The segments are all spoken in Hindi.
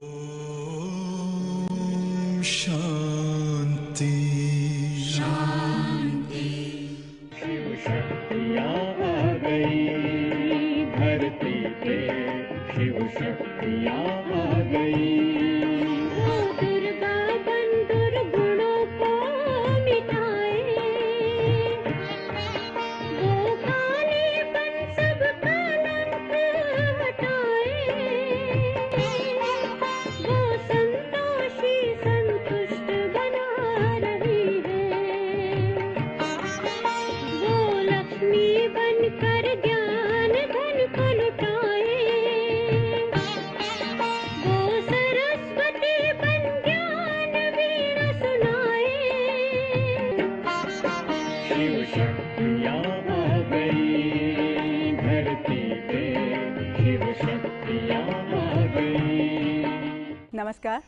ओम शांति शांति। शिव शक्तियाँ आ गई धरती पे, शिव शक्तियाँ आ गई। वो दुर्गा बन दुर्गुणों को मिटाए, वो काली बन सब कलंक हटाए, वो संतोषी संतुष्ट बना रही है, वो लक्ष्मी बनकर ज्ञान धन को लुटाए, वो सरस्वती बन ज्ञान वीणा सुनाए। शिव शक्तियाँ आ गई धरती पे, शिव शक्तियाँ आ गई। नमस्कार।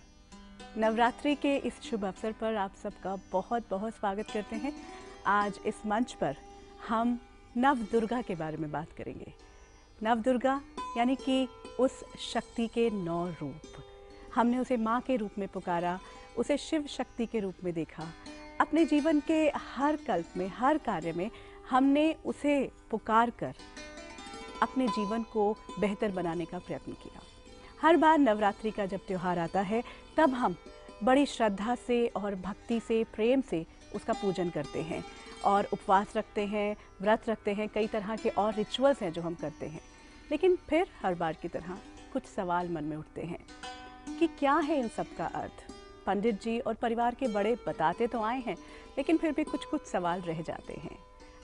नवरात्रि के इस शुभ अवसर पर आप सबका बहुत बहुत स्वागत करते हैं। आज इस मंच पर हम नव दुर्गा के बारे में बात करेंगे। नव दुर्गा यानी कि उस शक्ति के 9 रूप। हमने उसे माँ के रूप में पुकारा, उसे शिव शक्ति के रूप में देखा। अपने जीवन के हर कल्प में, हर कार्य में हमने उसे पुकार कर अपने जीवन को बेहतर बनाने का प्रयत्न किया। हर बार नवरात्रि का जब त्यौहार आता है तब हम बड़ी श्रद्धा से और भक्ति से, प्रेम से उसका पूजन करते हैं और उपवास रखते हैं, व्रत रखते हैं, कई तरह के और रिचुअल्स हैं जो हम करते हैं। लेकिन फिर हर बार की तरह कुछ सवाल मन में उठते हैं कि क्या है इन सब का अर्थ। पंडित जी और परिवार के बड़े बताते तो आए हैं, लेकिन फिर भी कुछ कुछ सवाल रह जाते हैं।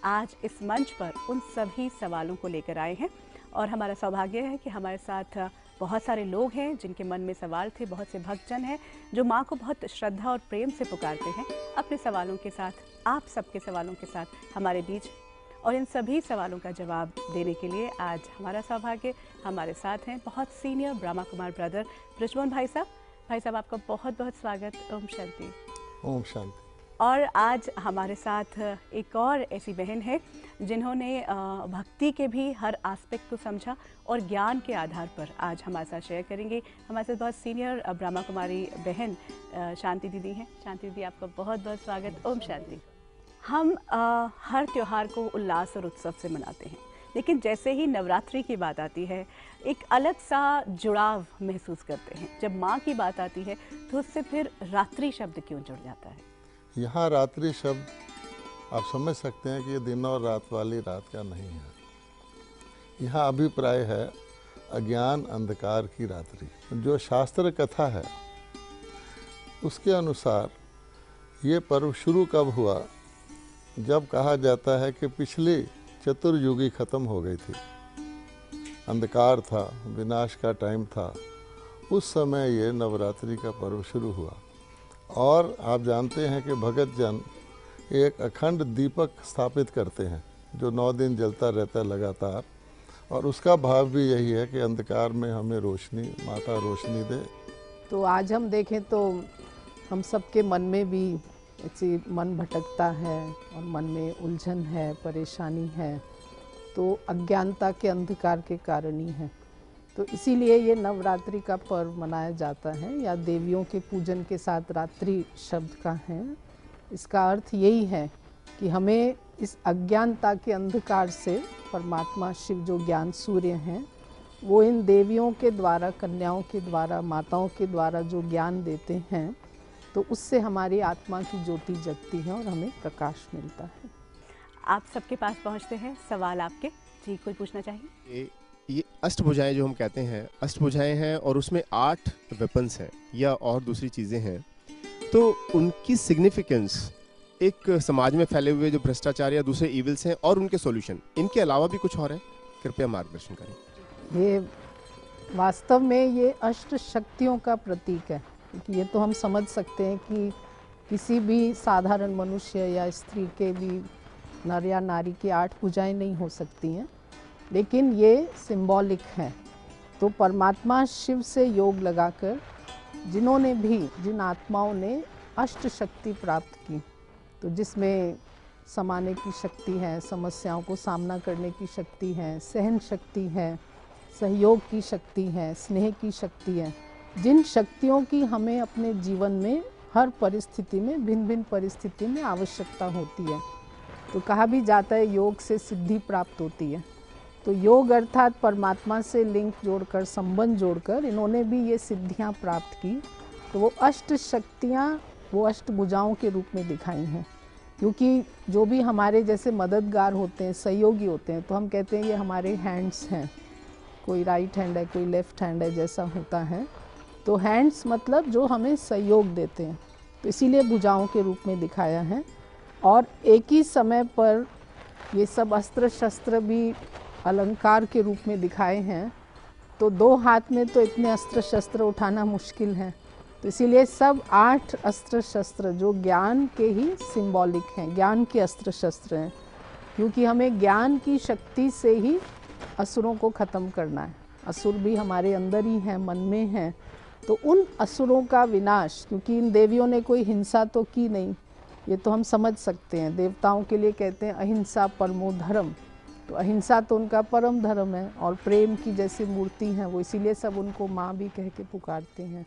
आज इस मंच पर उन सभी सवालों को लेकर आए हैं और हमारा सौभाग्य है कि हमारे साथ बहुत सारे लोग हैं जिनके मन में सवाल थे। बहुत से भक्तजन हैं जो माँ को बहुत श्रद्धा और प्रेम से पुकारते हैं। अपने सवालों के साथ, आप सबके सवालों के साथ हमारे बीच, और इन सभी सवालों का जवाब देने के लिए आज हमारा सौभाग्य हमारे साथ हैं बहुत सीनियर ब्रह्मा कुमार ब्रदर ब्रिजमोहन भाई साहब। भाई साहब, आपका बहुत बहुत स्वागत। ओम शांति। ओम शांति। और आज हमारे साथ एक और ऐसी बहन है जिन्होंने भक्ति के भी हर एस्पेक्ट को समझा और ज्ञान के आधार पर आज हमारे साथ शेयर करेंगे। हमारे साथ बहुत सीनियर ब्रह्मा कुमारी बहन शांति दीदी हैं। शांति दीदी, आपका बहुत बहुत स्वागत। ओम शांति। हम हर त्यौहार को उल्लास और उत्सव से मनाते हैं, लेकिन जैसे ही नवरात्रि की बात आती है एक अलग सा जुड़ाव महसूस करते हैं। जब माँ की बात आती है तो उससे फिर रात्रि शब्द क्यों जुड़ जाता है? यहाँ रात्रि शब्द आप समझ सकते हैं कि ये दिन और रात वाली रात का नहीं है। यहाँ अभिप्राय है अज्ञान अंधकार की रात्रि। जो शास्त्र कथा है उसके अनुसार ये पर्व शुरू कब हुआ, जब कहा जाता है कि पिछली चतुर्युगी खत्म हो गई थी, अंधकार था, विनाश का टाइम था, उस समय ये नवरात्रि का पर्व शुरू हुआ। और आप जानते हैं कि भगत जन एक अखंड दीपक स्थापित करते हैं जो 9 दिन जलता रहता है लगातार, और उसका भाव भी यही है कि अंधकार में हमें रोशनी, माता रोशनी दे। तो आज हम देखें तो हम सबके मन में भी ऐसे मन भटकता है और मन में उलझन है, परेशानी है, तो अज्ञानता के अंधकार के कारण ही है। तो इसीलिए ये नवरात्रि का पर्व मनाया जाता है, या देवियों के पूजन के साथ रात्रि शब्द का है। इसका अर्थ यही है कि हमें इस अज्ञानता के अंधकार से परमात्मा शिव जो ज्ञान सूर्य हैं, वो इन देवियों के द्वारा, कन्याओं के द्वारा, माताओं के द्वारा जो ज्ञान देते हैं, तो उससे हमारी आत्मा की ज्योति जगती है और हमें प्रकाश मिलता है। आप सबके पास पहुंचते हैं सवाल आपके। जी, कोई पूछना चाहिए? ये अष्टभुजाएं जो हम कहते हैं, अष्टभुजाएं हैं और उसमें 8 वेपन्स हैं या और दूसरी चीज़ें हैं, तो उनकी सिग्निफिकेंस एक समाज में फैले हुए जो भ्रष्टाचार या दूसरे इविल्स हैं और उनके सॉल्यूशन, इनके अलावा भी कुछ और है? कृपया मार्गदर्शन करें। ये वास्तव में ये अष्ट शक्तियों का प्रतीक है, क्योंकि ये तो हम समझ सकते हैं कि किसी भी साधारण मनुष्य या स्त्री के भी, नर या नारी की 8 भुजाएं नहीं हो सकती हैं, लेकिन ये सिंबॉलिक है। तो परमात्मा शिव से योग लगाकर जिन्होंने भी, जिन आत्माओं ने अष्ट शक्ति प्राप्त की, तो जिसमें समाने की शक्ति है, समस्याओं को सामना करने की शक्ति है, सहन शक्ति है, सहयोग की शक्ति है, स्नेह की शक्ति है, जिन शक्तियों की हमें अपने जीवन में हर परिस्थिति में, भिन्न भिन्न परिस्थिति में आवश्यकता होती है। तो कहा भी जाता है योग से सिद्धि प्राप्त होती है। तो योग अर्थात परमात्मा से लिंक जोड़कर, संबंध जोड़कर इन्होंने भी ये सिद्धियां प्राप्त की। तो वो अष्ट शक्तियां, वो अष्ट भुजाओं के रूप में दिखाई हैं। क्योंकि जो भी हमारे जैसे मददगार होते हैं, सहयोगी होते हैं, तो हम कहते हैं ये हमारे हैंड्स हैं, कोई राइट हैंड है, कोई लेफ्ट हैंड है, जैसा होता है। तो हैंड्स मतलब जो हमें सहयोग देते हैं, तो इसीलिए भुजाओं के रूप में दिखाया है। और एक ही समय पर ये सब अस्त्र शस्त्र भी अलंकार के रूप में दिखाए हैं। तो दो हाथ में तो इतने अस्त्र शस्त्र उठाना मुश्किल है, तो इसीलिए सब 8 अस्त्र शस्त्र जो ज्ञान के ही सिंबॉलिक हैं, ज्ञान के अस्त्र शस्त्र हैं। क्योंकि हमें ज्ञान की शक्ति से ही असुरों को ख़त्म करना है। असुर भी हमारे अंदर ही हैं, मन में हैं। तो उन असुरों का विनाश, क्योंकि इन देवियों ने कोई हिंसा तो की नहीं, ये तो हम समझ सकते हैं। देवताओं के लिए कहते हैं अहिंसा परमो धर्म, तो अहिंसा तो उनका परम धर्म है। और प्रेम की जैसी मूर्ति हैं वो, इसीलिए सब उनको माँ भी कह के पुकारते हैं।